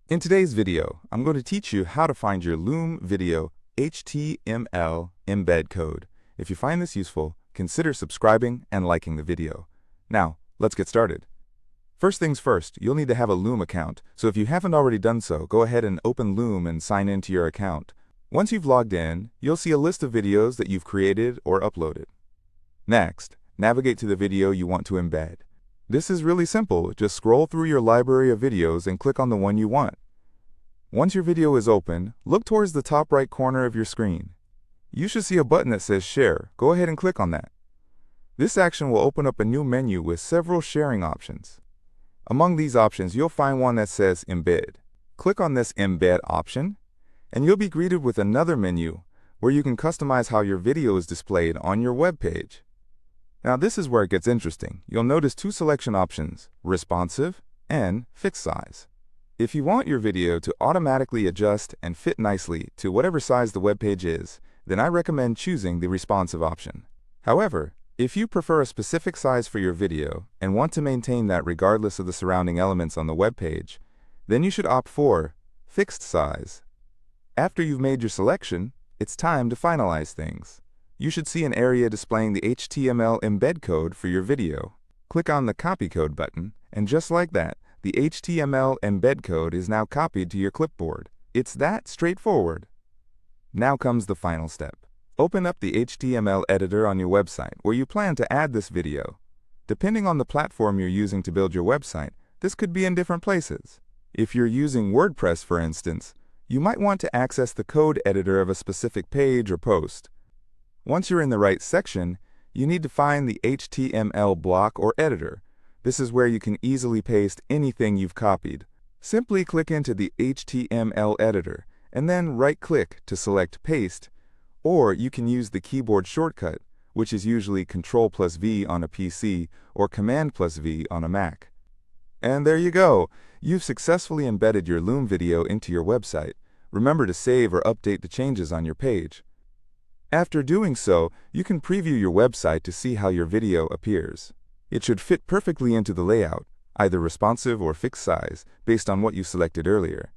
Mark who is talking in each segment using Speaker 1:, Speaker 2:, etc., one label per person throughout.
Speaker 1: In today's video, I'm going to teach you how to find your Loom video HTML embed code. If you find this useful, consider subscribing and liking the video. Now, let's get started. First things first, you'll need to have a Loom account, so if you haven't already done so, go ahead and open Loom and sign into your account. Once you've logged in, you'll see a list of videos that you've created or uploaded. Next, navigate to the video you want to embed. This is really simple. Just scroll through your library of videos and click on the one you want. Once your video is open, look towards the top right corner of your screen. You should see a button that says Share. Go ahead and click on that. This action will open up a new menu with several sharing options. Among these options, you'll find one that says Embed. Click on this Embed option, and you'll be greeted with another menu where you can customize how your video is displayed on your web page. Now this is where it gets interesting. You'll notice two selection options, responsive and fixed size. If you want your video to automatically adjust and fit nicely to whatever size the web page is, then I recommend choosing the responsive option. However, if you prefer a specific size for your video and want to maintain that regardless of the surrounding elements on the web page, then you should opt for fixed size. After you've made your selection, it's time to finalize things. You should see an area displaying the HTML embed code for your video. Click on the Copy Code button, and just like that, the HTML embed code is now copied to your clipboard. It's that straightforward. Now comes the final step. Open up the HTML editor on your website where you plan to add this video. Depending on the platform you're using to build your website, this could be in different places. If you're using WordPress, for instance, you might want to access the code editor of a specific page or post. Once you're in the right section, you need to find the HTML block or editor. This is where you can easily paste anything you've copied. Simply click into the HTML editor and then right-click to select Paste, or you can use the keyboard shortcut, which is usually Ctrl+V on a PC or Command+V on a Mac. And there you go! You've successfully embedded your Loom video into your website. Remember to save or update the changes on your page. After doing so, you can preview your website to see how your video appears. It should fit perfectly into the layout, either responsive or fixed size, based on what you selected earlier.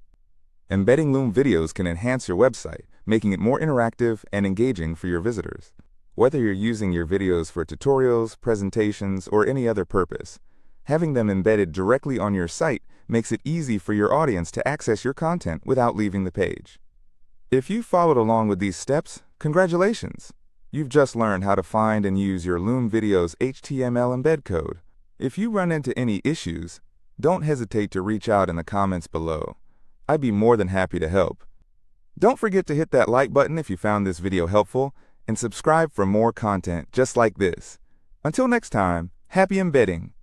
Speaker 1: Embedding Loom videos can enhance your website, making it more interactive and engaging for your visitors. Whether you're using your videos for tutorials, presentations, or any other purpose, having them embedded directly on your site makes it easy for your audience to access your content without leaving the page. If you followed along with these steps, congratulations! You've just learned how to find and use your Loom video's HTML embed code. If you run into any issues, don't hesitate to reach out in the comments below. I'd be more than happy to help. Don't forget to hit that like button if you found this video helpful, and subscribe for more content just like this. Until next time, happy embedding!